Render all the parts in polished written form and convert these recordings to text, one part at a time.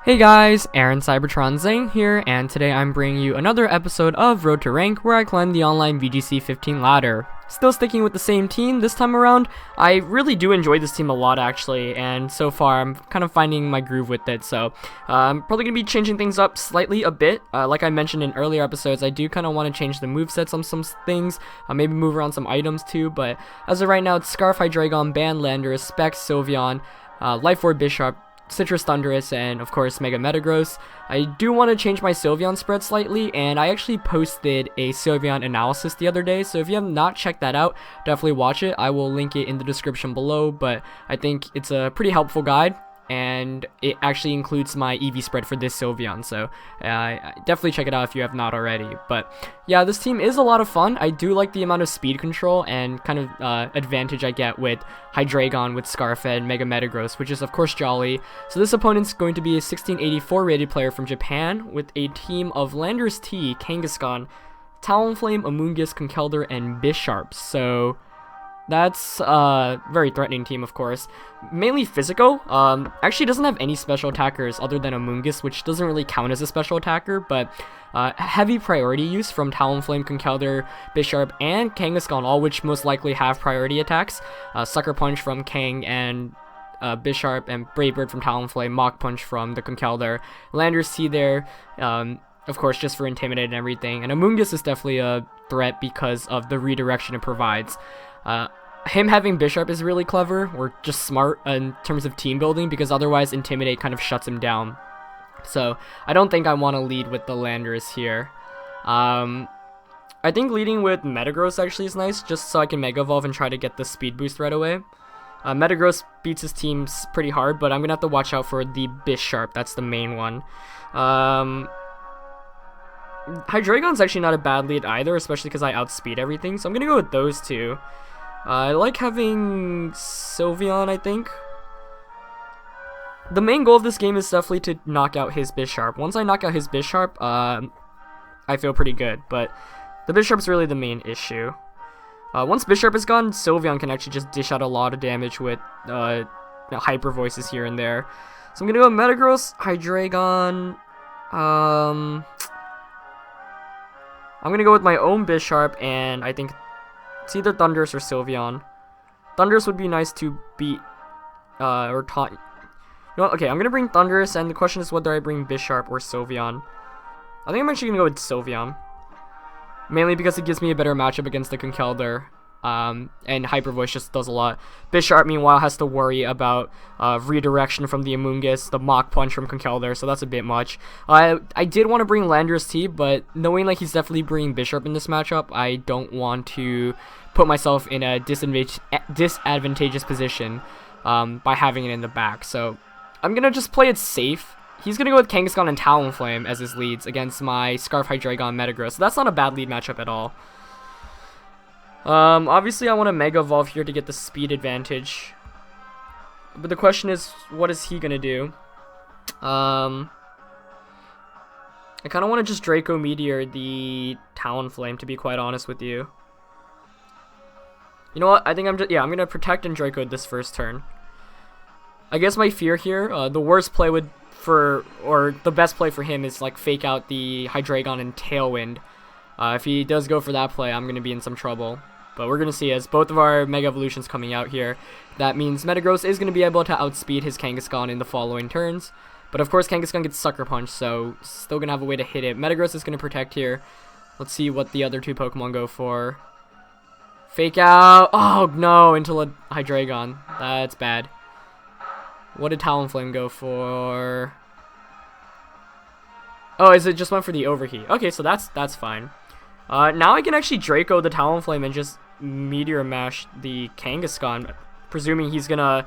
Hey guys, Aaron Cybertron Zang here, and today I'm bringing you another episode of Road to Rank where I climb the online VGC 15 ladder. Still sticking with the same team this time around. I really do enjoy this team a lot actually, and so far I'm kind of finding my groove with it, so I'm probably going to be changing things up slightly a bit. Like I mentioned in earlier episodes, I do kind of want to change the movesets on some things, maybe move around some items too, but as of right now it's Scarf, Hydreigon, Band Landers, Specs, Sylveon, Life Orb Bishop, Citrus Thundurus, and of course Mega Metagross. I do want to change my Sylveon spread slightly, and I actually posted a Sylveon analysis the other day, so if you have not checked that out, definitely watch it. I will link it in the description below, but I think it's a pretty helpful guide, and it actually includes my EV spread for this Sylveon, so definitely check it out if you have not already. But yeah, this team is a lot of fun. I do like the amount of speed control and kind of advantage I get with Hydreigon, with Scarfed, Mega Metagross, which is of course jolly. So this opponent's going to be a 1684 rated player from Japan with a team of Landers T, Kangaskhan, Talonflame, Amoonguss, Conkeldurr, and Bisharp. So that's a very threatening team, of course. Mainly physical. Actually doesn't have any special attackers other than Amoonguss, which doesn't really count as a special attacker, but heavy priority use from Talonflame, Conkeldurr, Bisharp, and Kangaskhan, all which most likely have priority attacks. Sucker Punch from Kang and Bisharp, and Brave Bird from Talonflame, Mach Punch from the Conkeldurr. Landers T there, of course, just for Intimidate and everything. And Amoonguss is definitely a threat because of the redirection it provides. Him having Bisharp is really clever, or just smart in terms of team building, because otherwise Intimidate kind of shuts him down. So I don't think I want to lead with the Landers here. I think leading with Metagross actually is nice, just so I can Mega Evolve and try to get the speed boost right away. Metagross beats his teams pretty hard, but I'm going to have to watch out for the Bisharp. That's the main one. Hydreigon's actually not a bad lead either, especially because I outspeed everything, so I'm going to go with those two. I like having Sylveon, I think. The main goal of this game is definitely to knock out his Bisharp. Once I knock out his Bisharp, I feel pretty good, but the Bisharp's really the main issue. Once Bisharp is gone, Sylveon can actually just dish out a lot of damage with Hyper Voices here and there. So I'm going to go Metagross, Hydreigon. I'm going to go with my own Bisharp, and I think it's either Thundurus or Sylveon. Thundurus would be nice to beat, or taunt. You know what? Okay, I'm going to bring Thundurus, and the question is whether I bring Bisharp or Sylveon. I think I'm actually going to go with Sylveon. Mainly because it gives me a better matchup against the Conkeldurr. And Hyper Voice just does a lot. Bisharp, meanwhile, has to worry about redirection from the Amoonguss, the Mach Punch from Conkeldurr, so that's a bit much. I did want to bring Landers T, but knowing like he's definitely bringing Bisharp in this matchup, I don't want to put myself in a disadvantageous position by having it in the back. So I'm going to just play it safe. He's going to go with Kangaskhan and Talonflame as his leads against my Scarf, Hydreigon, Metagross. So that's not a bad lead matchup at all. Obviously I want to Mega Evolve here to get the speed advantage. But the question is, what is he gonna do? I kind of want to just Draco Meteor the Talonflame, to be quite honest with you. You know what? I think I'm gonna Protect and Draco this first turn. I guess my fear here, the worst play or the best play for him is like fake out the Hydreigon and Tailwind. If he does go for that play, I'm gonna be in some trouble. But we're going to see as both of our Mega Evolutions coming out here. That means Metagross is going to be able to outspeed his Kangaskhan in the following turns. But of course Kangaskhan gets Sucker Punch, so still going to have a way to hit it. Metagross is going to Protect here. Let's see what the other two Pokemon go for. Fake out. Oh no, into a Hydreigon. That's bad. What did Talonflame go for? Oh, is it just went for the Overheat? Okay, so that's fine. Now I can actually Draco the Talonflame and just Meteor Mash the Kangaskhan, presuming he's gonna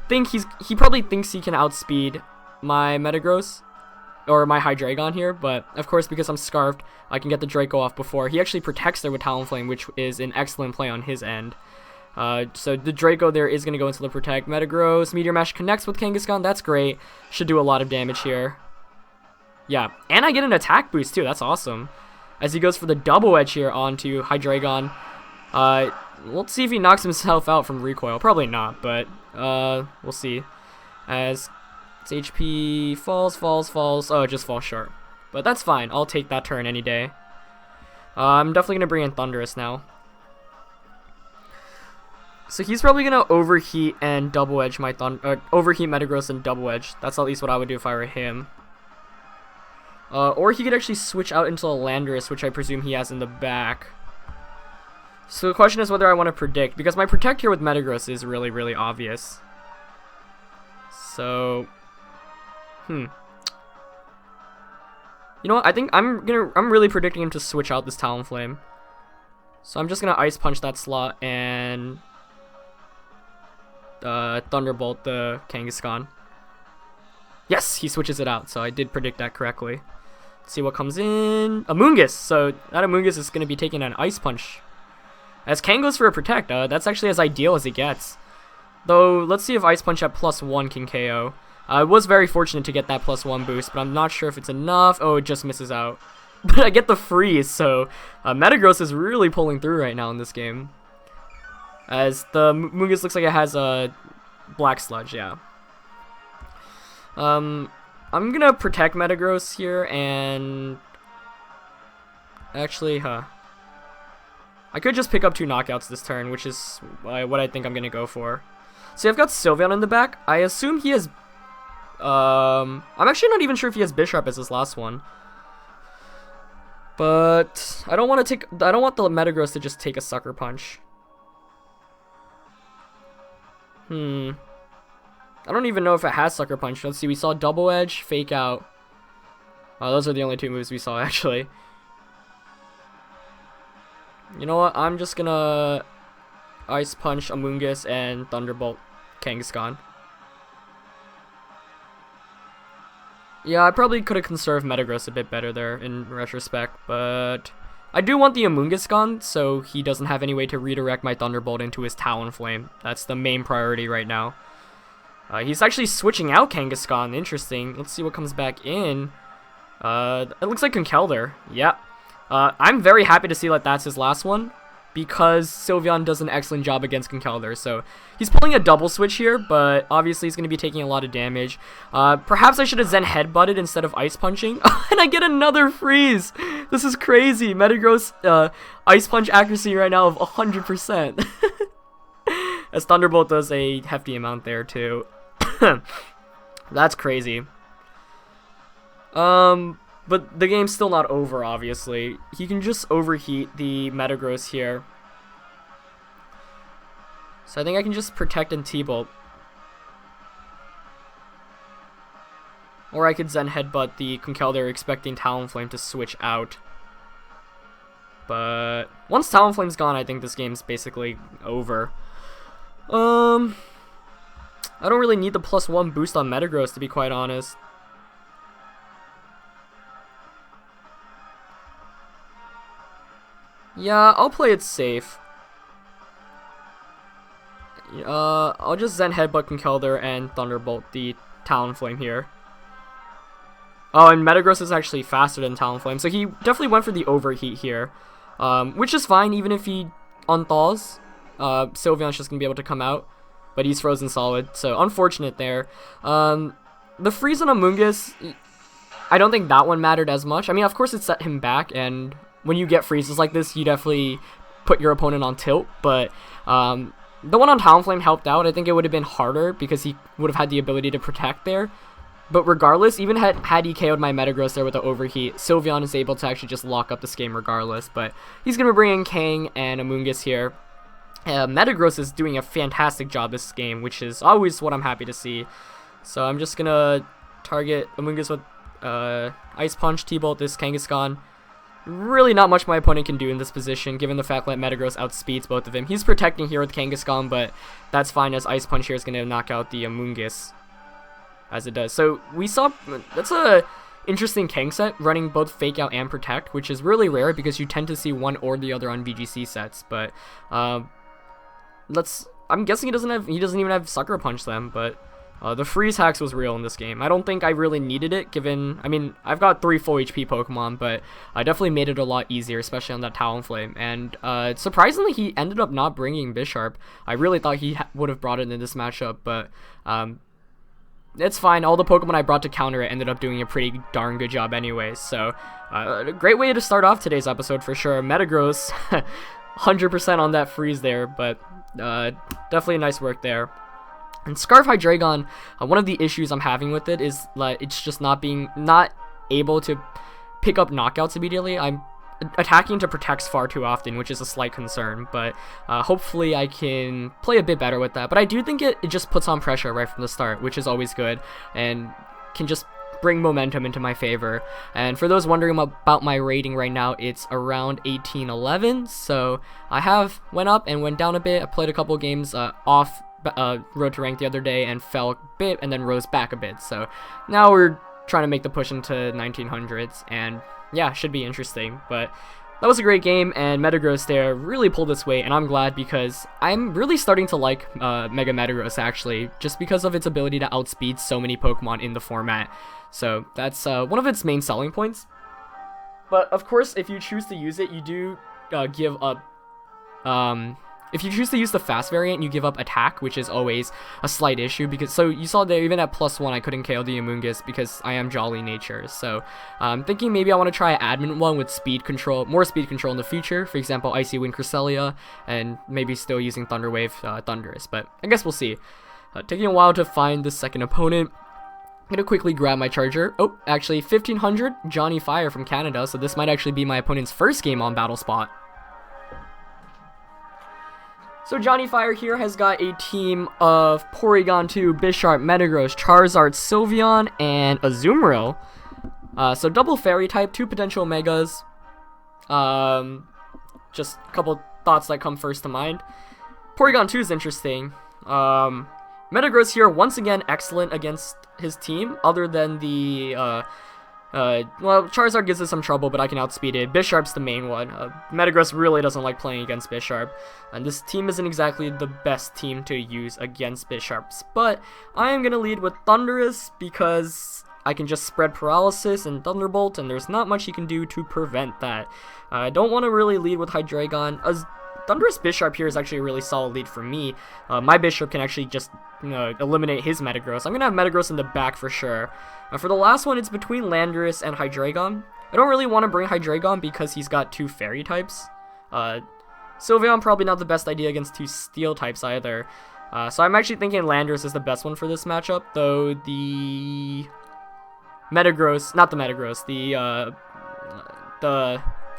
think he probably thinks he can outspeed my Metagross or my Hydreigon here, but of course because I'm Scarfed, I can get the Draco off before. He actually protects there with Talonflame, which is an excellent play on his end. So the Draco there is gonna go into the Protect. Metagross, Meteor Mash connects with Kangaskhan, that's great. Should do a lot of damage here. Yeah, and I get an attack boost too, that's awesome. As he goes for the Double Edge here onto Hydreigon. Let's see if he knocks himself out from recoil. Probably not, but we'll see. As Its HP falls. Oh, it just falls short. But that's fine. I'll take that turn any day. I'm definitely going to bring in Thunderous now. So he's probably going to overheat and double edge my overheat Metagross and double edge. That's at least what I would do if I were him. Or he could actually switch out into a Landorus, which I presume he has in the back. So the question is whether I want to predict, because my protect here with Metagross is really, really obvious. So, you know what? I think I'm really predicting him to switch out this Talonflame. So I'm just gonna Ice Punch that slot and Thunderbolt the Kangaskhan. Yes, he switches it out. So I did predict that correctly. Let's see what comes in. Amoonguss. So that Amoonguss is gonna be taking an Ice Punch. As Kang goes for a protect, that's actually as ideal as it gets. Though, let's see if Ice Punch at +1 can KO. I was very fortunate to get that +1 boost, but I'm not sure if it's enough. Oh, it just misses out. But I get the freeze, so Metagross is really pulling through right now in this game. As the Moongus looks like it has a Black Sludge, yeah. I'm gonna protect Metagross here, and actually, I could just pick up 2 knockouts this turn, which is what I think I'm gonna go for. See, I've got Sylveon in the back. I assume he has. I'm actually not even sure if he has Bisharp as his last one. But I don't want the Metagross to just take a Sucker Punch. I don't even know if it has Sucker Punch. Let's see. We saw Double Edge, Fake Out. Those are the only 2 moves we saw actually. You know what? I'm just gonna Ice Punch Amoonguss and Thunderbolt Kangaskhan. Yeah, I probably could have conserved Metagross a bit better there in retrospect, but I do want the Amoonguss gone so he doesn't have any way to redirect my Thunderbolt into his Talonflame. That's the main priority right now. He's actually switching out Kangaskhan. Interesting. Let's see what comes back in. It looks like Conkeldurr. Yeah. I'm very happy to see that that's his last one, because Sylveon does an excellent job against Conkeldurr. So he's pulling a double switch here, but obviously he's going to be taking a lot of damage. Perhaps I should have Zen Headbutted instead of Ice Punching. And I get another freeze! This is crazy. Metagross Ice Punch accuracy right now of 100%. As Thunderbolt does a hefty amount there too. That's crazy. But the game's still not over, obviously. He can just overheat the Metagross here. So I think I can just protect and T-Bolt. Or I could Zen Headbutt the Conkeldurr, expecting Talonflame to switch out. But once Talonflame's gone, I think this game's basically over. I don't really need the +1 boost on Metagross, to be quite honest. Yeah, I'll play it safe. I'll just Zen Headbutt Conkeldurr and Thunderbolt the Talonflame here. Oh, and Metagross is actually faster than Talonflame, so he definitely went for the overheat here. Which is fine, even if he unthaws. Sylveon's just going to be able to come out, but he's frozen solid, so unfortunate there. The freeze on Amoonguss, I don't think that one mattered as much. I mean, of course it set him back, and when you get freezes like this, you definitely put your opponent on tilt, but the one on Talonflame helped out. I think it would have been harder because he would have had the ability to protect there. But regardless, even had he KO'd my Metagross there with the overheat, Sylveon is able to actually just lock up this game regardless. But he's going to bring in Kang and Amoonguss here. Metagross is doing a fantastic job this game, which is always what I'm happy to see. So I'm just going to target Amoonguss with Ice Punch, T-Bolt this Kangaskhan. Really not much my opponent can do in this position, given the fact that Metagross outspeeds both of them. He's protecting here with Kangaskhan, but that's fine, as Ice Punch here is going to knock out the Amoonguss, as it does. So we saw, that's a interesting Kang set, running both Fake Out and Protect, which is really rare because you tend to see one or the other on VGC sets. But I'm guessing he doesn't even have Sucker Punch then, but the freeze hacks was real in this game. I don't think I really needed it, given, I mean, I've got 3 full HP Pokemon, but I definitely made it a lot easier, especially on that Talonflame. And surprisingly, he ended up not bringing Bisharp. I really thought he would have brought it in this matchup, but it's fine. All the Pokemon I brought to counter it ended up doing a pretty darn good job anyways. So, a great way to start off today's episode for sure. Metagross, 100% on that freeze there, but definitely nice work there. And Scarf Hydreigon, one of the issues I'm having with it is like it's just not able to pick up knockouts immediately. I'm attacking to protects far too often, which is a slight concern, but hopefully I can play a bit better with that. But I do think it just puts on pressure right from the start, which is always good, and can just bring momentum into my favor. And for those wondering about my rating right now, it's around 18-11, so I went up and went down a bit. I played a couple games off Road to Rank the other day and fell a bit and then rose back a bit, so now we're trying to make the push into 1900s, and yeah, should be interesting. But that was a great game, and Metagross there really pulled its weight, and I'm glad because I'm really starting to like Mega Metagross actually, just because of its ability to outspeed so many Pokemon in the format. So that's one of its main selling points. But of course, if you choose to use it, you do give up if you choose to use the fast variant, you give up attack, which is always a slight issue, because so you saw there even at +1 I couldn't KO the Amoonguss because I am Jolly Nature. So I'm thinking maybe I want to try Adamant one with speed control, more speed control in the future, for example Icy Wind Cresselia, and maybe still using Thunder Wave Thundurus, but I guess we'll see. Taking a while to find the second opponent. I'm gonna quickly grab my charger. Oh, actually 1500 Johnny Fire from Canada, so this might actually be my opponent's first game on Battle Spot. So Johnny Fire here has got a team of Porygon 2, Bisharp, Metagross, Charizard, Sylveon, and Azumarill. So double Fairy type, 2 potential Megas. Just a couple thoughts that come first to mind. Porygon 2 is interesting. Metagross here, once again, excellent against his team, other than the well, Charizard gives us some trouble, but I can outspeed it. Bisharp's the main one. Metagross really doesn't like playing against Bisharp, and this team isn't exactly the best team to use against Bisharps. But I am going to lead with Thundurus because I can just spread Paralysis and Thunderbolt, and there's not much you can do to prevent that. I don't want to really lead with Hydreigon. Thundurus Bisharp here is actually a really solid lead for me. My Bisharp can actually just eliminate his Metagross. I'm going to have Metagross in the back for sure. For the last one, it's between Landorus and Hydreigon. I don't really want to bring Hydreigon because he's got 2 Fairy types. Sylveon probably not the best idea against 2 Steel types either. So I'm actually thinking Landorus is the best one for this matchup, though the Metagross, not the Metagross, the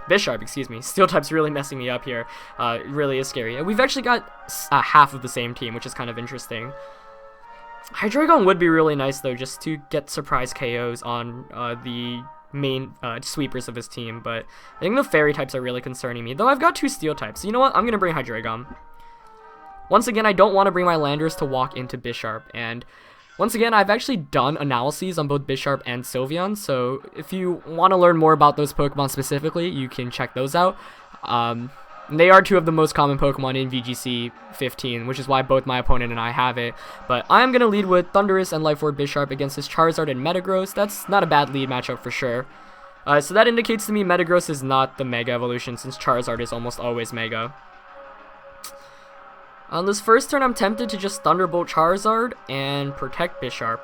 Bisharp, excuse me. Steel type's really messing me up here. It really is scary. And we've actually got half of the same team, which is kind of interesting. Hydreigon would be really nice, though, just to get surprise KOs on the main sweepers of his team, but I think the Fairy types are really concerning me, though I've got 2 Steel types. So you know what? I'm going to bring Hydreigon. Once again, I don't want to bring my Landorus to walk into Bisharp, and once again, I've actually done analyses on both Bisharp and Sylveon, so if you want to learn more about those Pokemon specifically, you can check those out. They are 2 of the most common Pokemon in VGC 15, which is why both my opponent and I have it. But I'm going to lead with Thundurus and Life Orb Bisharp against his Charizard and Metagross. That's not a bad lead matchup for sure. So that indicates to me Metagross is not the Mega Evolution, since Charizard is almost always Mega. On this first turn, I'm tempted to just Thunderbolt Charizard and protect Bisharp.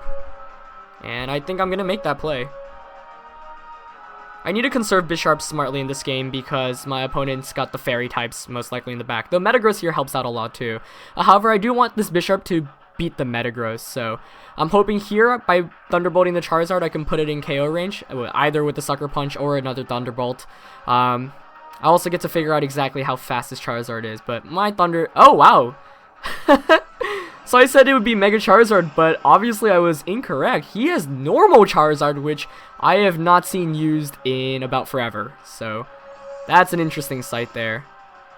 And I think I'm going to make that play. I need to conserve Bisharp smartly in this game because my opponent's got the Fairy types most likely in the back, though Metagross here helps out a lot too. However, I do want this Bisharp to beat the Metagross, so I'm hoping here by Thunderbolting the Charizard I can put it in KO range, either with the Sucker Punch or another Thunderbolt. I also get to figure out exactly how fast this Charizard is, but my oh wow! So I said it would be Mega Charizard, but obviously I was incorrect. He has normal Charizard, which I have not seen used in about forever. So that's an interesting sight there.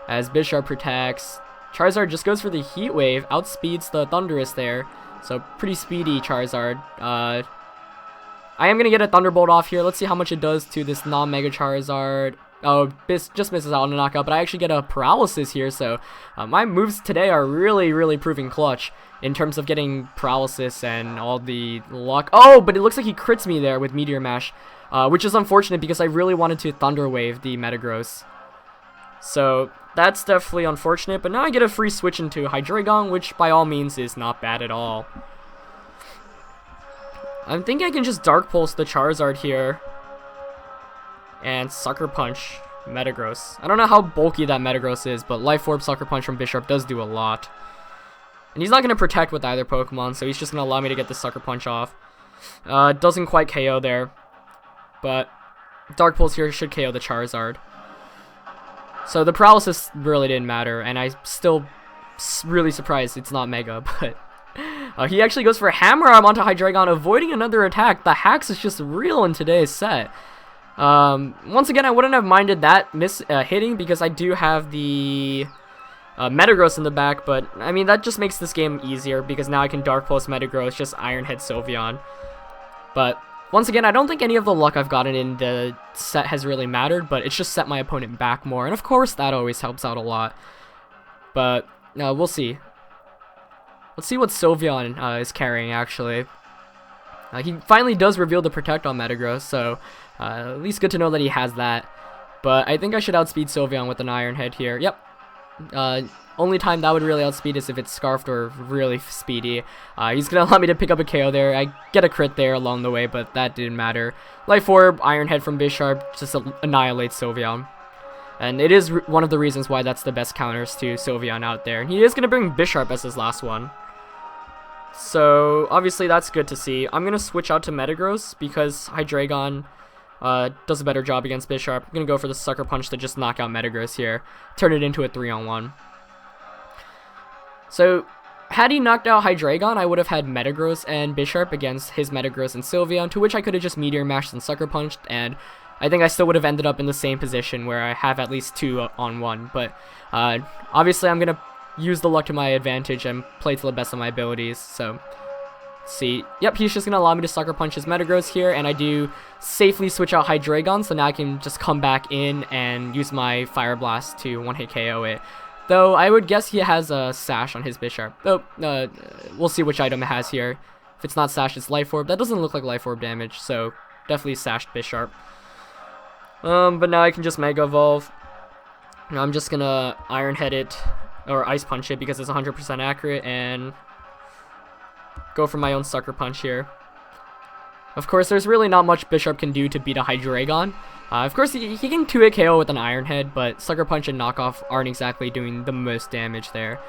As Bisharp protects, Charizard just goes for the Heat Wave, outspeeds the Thundurus there. So pretty speedy Charizard. I am going to get a Thunderbolt off here. Let's see how much it does to this non-Mega Charizard. Oh, just misses out on a knockout, but I actually get a Paralysis here, so my moves today are really proving clutch in terms of getting Paralysis and all the luck. Oh, but it looks like he crits me there with Meteor Mash, which is unfortunate because I really wanted to Thunder Wave the Metagross. So that's definitely unfortunate, but now I get a free switch into Hydreigon, which by all means is not bad at all. I'm thinking I can just Dark Pulse the Charizard here. And Sucker Punch Metagross. I don't know how bulky that Metagross is, but Life Orb Sucker Punch from Bisharp does do a lot. And he's not going to protect with either Pokemon, so he's just going to allow me to get the Sucker Punch off. Doesn't quite KO there. But Dark Pulse here should KO the Charizard. So the Paralysis really didn't matter, and I'm still really surprised it's not Mega, but... he actually goes for a Hammer Arm onto Hydreigon, avoiding another attack. The hacks is just real in today's set. Once again, I wouldn't have minded that hitting because I do have the Metagross in the back, but I mean that just makes this game easier because now I can Dark Pulse Metagross, just Iron Head Sylveon. But once again, I don't think any of the luck I've gotten in the set has really mattered, but it's just set my opponent back more, and of course that always helps out a lot. But we'll see. Let's see what Sylveon is carrying actually. He finally does reveal the Protect on Metagross, so at least good to know that he has that. But I think I should outspeed Sylveon with an Iron Head here. Yep. Only time that would really outspeed is if it's Scarfed or really speedy. He's going to allow me to pick up a KO there. I get a crit there along the way, but that didn't matter. Life Orb, Iron Head from Bisharp just annihilates Sylveon. And it is one of the reasons why that's the best counters to Sylveon out there. And he is going to bring Bisharp as his last one. So, obviously that's good to see. I'm going to switch out to Metagross because Hydreigon does a better job against Bisharp. I'm going to go for the Sucker Punch to just knock out Metagross here. Turn it into a 3-on-1. So, had he knocked out Hydreigon, I would have had Metagross and Bisharp against his Metagross and Sylveon, to which I could have just Meteor Mashed and Sucker Punched, and I think I still would have ended up in the same position where I have at least 2-on-1. But, obviously I'm going to use the luck to my advantage and play to the best of my abilities. So, let's see. Yep, he's just going to allow me to Sucker Punch his Metagross here, and I do safely switch out Hydreigon, so now I can just come back in and use my Fire Blast to one-hit KO it. Though, I would guess he has a Sash on his Bisharp. Oh, we'll see which item it has here. If it's not Sash, it's Life Orb. That doesn't look like Life Orb damage, so definitely Sashed Bisharp. But now I can just Mega Evolve. I'm just going to Iron Head it, or Ice Punch it because it's 100% accurate, and go for my own Sucker Punch here. Of course, there's really not much Bisharp can do to beat a Hydreigon. Of course, he can 2-hit KO with an Iron Head, but Sucker Punch and Knockoff aren't exactly doing the most damage there.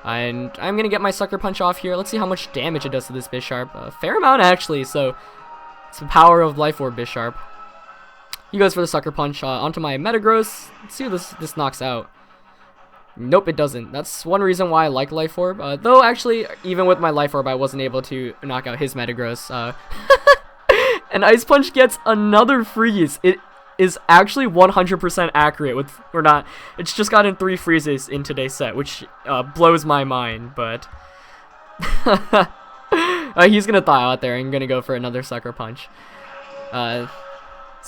And I'm going to get my Sucker Punch off here. Let's see how much damage it does to this Bisharp. A fair amount, actually, so it's the power of Life Orb Bisharp. He goes for the Sucker Punch onto my Metagross. Let's see what this knocks out. Nope, it doesn't. That's one reason why I like Life Orb. Though, actually, even with my Life Orb, I wasn't able to knock out his Metagross. And Ice Punch gets another freeze. It is actually 100% accurate with, or not, it's just gotten 3 freezes in today's set, which blows my mind, but he's gonna thaw out there and gonna go for another Sucker Punch. So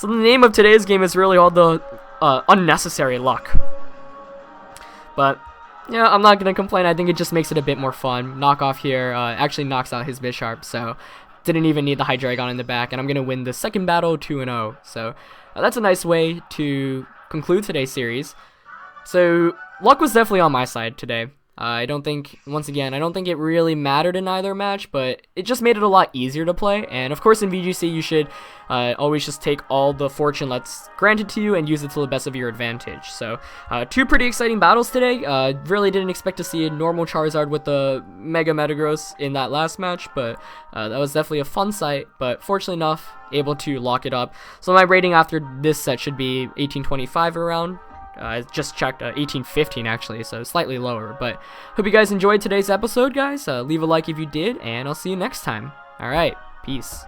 the name of today's game is really all the unnecessary luck. But yeah, I'm not gonna complain. I think it just makes it a bit more fun. Knockoff here actually knocks out his Bisharp, so didn't even need the Hydreigon in the back, and I'm gonna win the second battle 2-0. So that's a nice way to conclude today's series. So luck was definitely on my side today. I don't think, once again, I don't think it really mattered in either match, but it just made it a lot easier to play. And of course in VGC you should always just take all the fortune that's granted to you and use it to the best of your advantage. So 2 pretty exciting battles today. Really didn't expect to see a normal Charizard with the Mega Metagross in that last match, but that was definitely a fun sight. But fortunately enough, able to lock it up. So my rating after this set should be 1825 around. I just checked 1815 actually, so slightly lower. But hope you guys enjoyed today's episode, guys. Leave a like if you did, and I'll see you next time. Alright, peace.